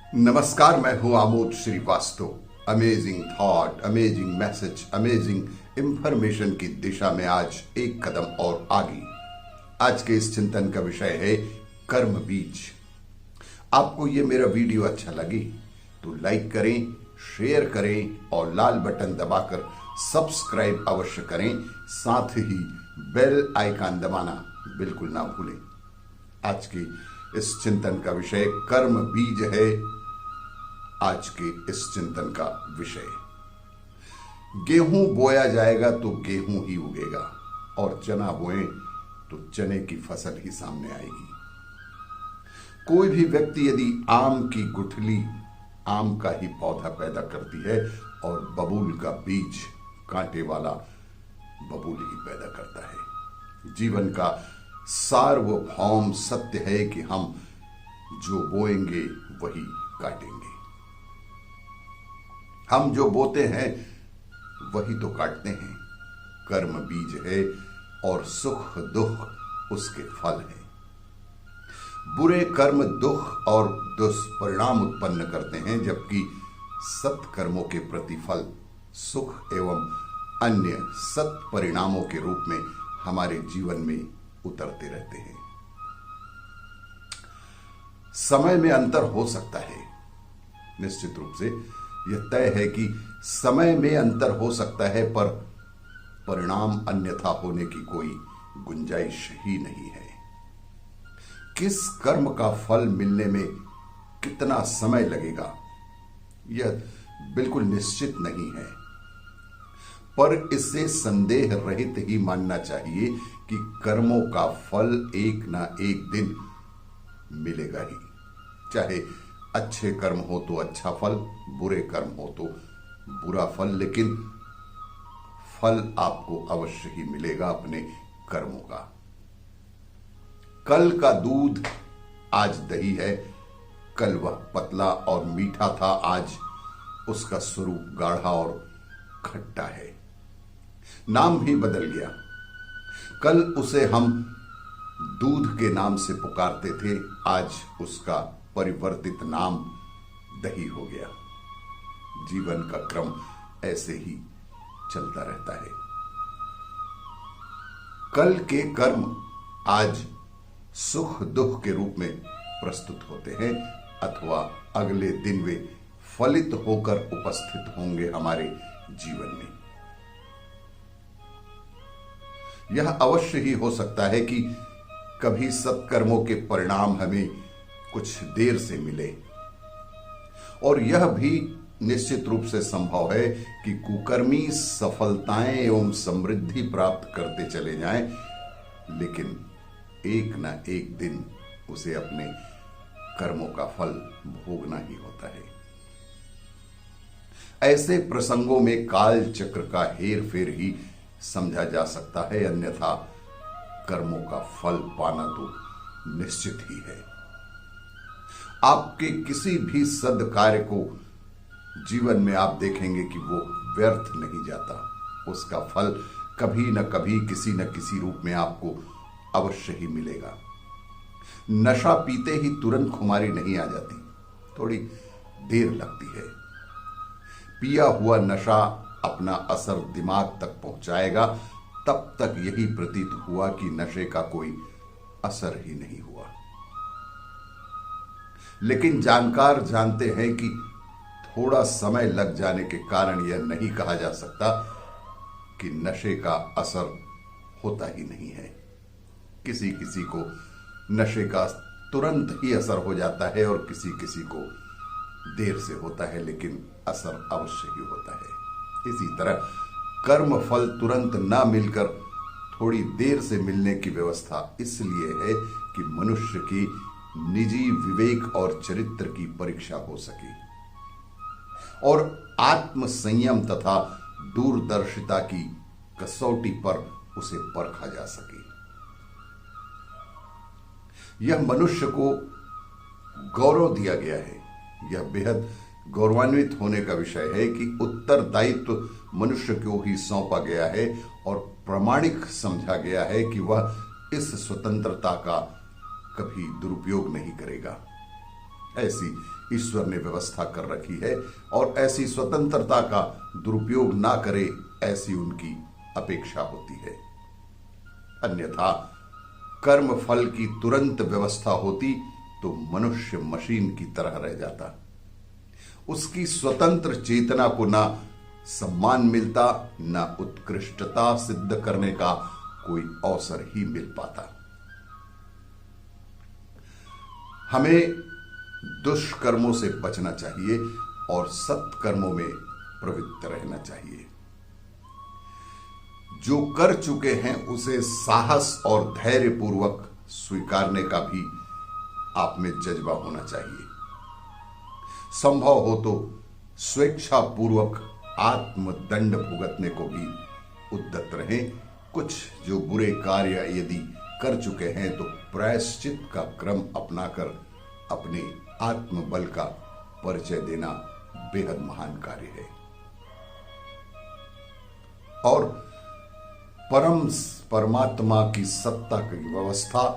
नमस्कार, मैं हूं Amod Srivastava. Amazing thought, amazing message, amazing information की दिशा में आज एक कदम और आगे। आज के इस चिंतन का विषय है कर्म बीज। आपको ये मेरा वीडियो अच्छा लगे तो लाइक करें, शेयर करें और लाल बटन दबाकर सब्सक्राइब अवश्य करें। साथ ही बेल आइकन दबाना बिल्कुल ना भूलें। आज की इस चिंतन का विषय कर्म बीज है। आज के इस चिंतन का विषय, गेहूं बोया जाएगा तो गेहूं ही उगेगा और चना बोए तो चने की फसल ही सामने आएगी। कोई भी व्यक्ति यदि आम की गुठली आम का ही पौधा पैदा करती है और बबूल का बीज कांटे वाला बबूल ही पैदा करता है। जीवन का सार्वभौम सत्य है कि हम जो बोएंगे वही काटेंगे। हम जो बोते हैं वही तो काटते हैं। कर्म बीज है और सुख दुख उसके फल है। बुरे कर्म दुख और दुष्परिणाम उत्पन्न करते हैं, जबकि सत्कर्मों के प्रतिफल सुख एवं अन्य सत् परिणामों के रूप में हमारे जीवन में उतरते रहते हैं। समय में अंतर हो सकता है, निश्चित रूप से यह तय है कि समय में अंतर हो सकता है, पर परिणाम अन्यथा होने की कोई गुंजाइश ही नहीं है। किस कर्म का फल मिलने में कितना समय लगेगा यह बिल्कुल निश्चित नहीं है, पर इससे संदेह रहित ही मानना चाहिए कि कर्मों का फल एक ना एक दिन मिलेगा ही। चाहे अच्छे कर्म हो तो अच्छा फल, बुरे कर्म हो तो बुरा फल, लेकिन फल आपको अवश्य ही मिलेगा अपने कर्मों का। कल का दूध आज दही है, कल वह पतला और मीठा था, आज उसका स्वरूप गाढ़ा और खट्टा है। नाम ही बदल गया। कल उसे हम दूध के नाम से पुकारते थे, आज उसका परिवर्तित नाम दही हो गया। जीवन का क्रम ऐसे ही चलता रहता है। कल के कर्म आज सुख दुख के रूप में प्रस्तुत होते हैं, अथवा अगले दिन वे फलित होकर उपस्थित होंगे हमारे जीवन में। यह अवश्य ही हो सकता है कि कभी सत्कर्मों के परिणाम हमें कुछ देर से मिले, और यह भी निश्चित रूप से संभव है कि कुकर्मी सफलताएं एवं समृद्धि प्राप्त करते चले जाएं, लेकिन एक न एक दिन उसे अपने कर्मों का फल भोगना ही होता है। ऐसे प्रसंगों में काल चक्र का हेर फेर ही समझा जा सकता है, अन्यथा कर्मों का फल पाना तो निश्चित ही है। आपके किसी भी सद कार्य को जीवन में आप देखेंगे कि वो व्यर्थ नहीं जाता। उसका फल कभी न कभी किसी न किसी रूप में आपको अवश्य ही मिलेगा। नशा पीते ही तुरंत खुमारी नहीं आ जाती, थोड़ी देर लगती है। पिया हुआ नशा अपना असर दिमाग तक पहुंचाएगा, तब तक यही प्रतीत हुआ कि नशे का कोई असर ही नहीं हुआ। लेकिन जानकार जानते हैं कि थोड़ा समय लग जाने के कारण यह नहीं कहा जा सकता कि नशे का असर होता ही नहीं है। किसी किसी को नशे का तुरंत ही असर हो जाता है और किसी किसी को देर से होता है, लेकिन असर अवश्य ही होता है। इसी तरह कर्म फल तुरंत ना मिलकर थोड़ी देर से मिलने की व्यवस्था इसलिए है कि मनुष्य की निजी विवेक और चरित्र की परीक्षा हो सके और आत्म संयम तथा दूरदर्शिता की कसौटी पर उसे परखा जा सके। यह मनुष्य को गौरव दिया गया है। यह बेहद गौरवान्वित होने का विषय है कि उत्तरदायित्व मनुष्य को ही सौंपा गया है और प्रामाणिक समझा गया है कि वह इस स्वतंत्रता का कभी दुरुपयोग नहीं करेगा। ऐसी ईश्वर ने व्यवस्था कर रखी है और ऐसी स्वतंत्रता का दुरुपयोग ना करे, ऐसी उनकी अपेक्षा होती है। अन्यथा कर्म फल की तुरंत व्यवस्था होती तो मनुष्य मशीन की तरह रह जाता। उसकी स्वतंत्र चेतना को ना सम्मान मिलता, ना उत्कृष्टता सिद्ध करने का कोई अवसर ही मिल पाता। हमें दुष्कर्मों से बचना चाहिए और सत्कर्मों में प्रवृत्त रहना चाहिए। जो कर चुके हैं उसे साहस और धैर्य पूर्वक स्वीकारने का भी आप में जज्बा होना चाहिए। संभव हो तो स्वेच्छा पूर्वक आत्मदंड भुगतने को भी उद्यत रहें। कुछ जो बुरे कार्य यदि कर चुके हैं तो प्रायश्चित का क्रम अपनाकर अपने आत्मबल का परिचय देना बेहद महान कार्य है। और परमात्मा की सत्ता की व्यवस्था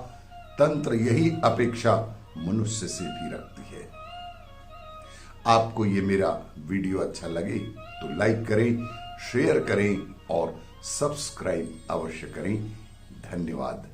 तंत्र यही अपेक्षा मनुष्य से भी रखती है। आपको ये मेरा वीडियो अच्छा लगे तो लाइक करें, शेयर करें और सब्सक्राइब अवश्य करें। धन्यवाद।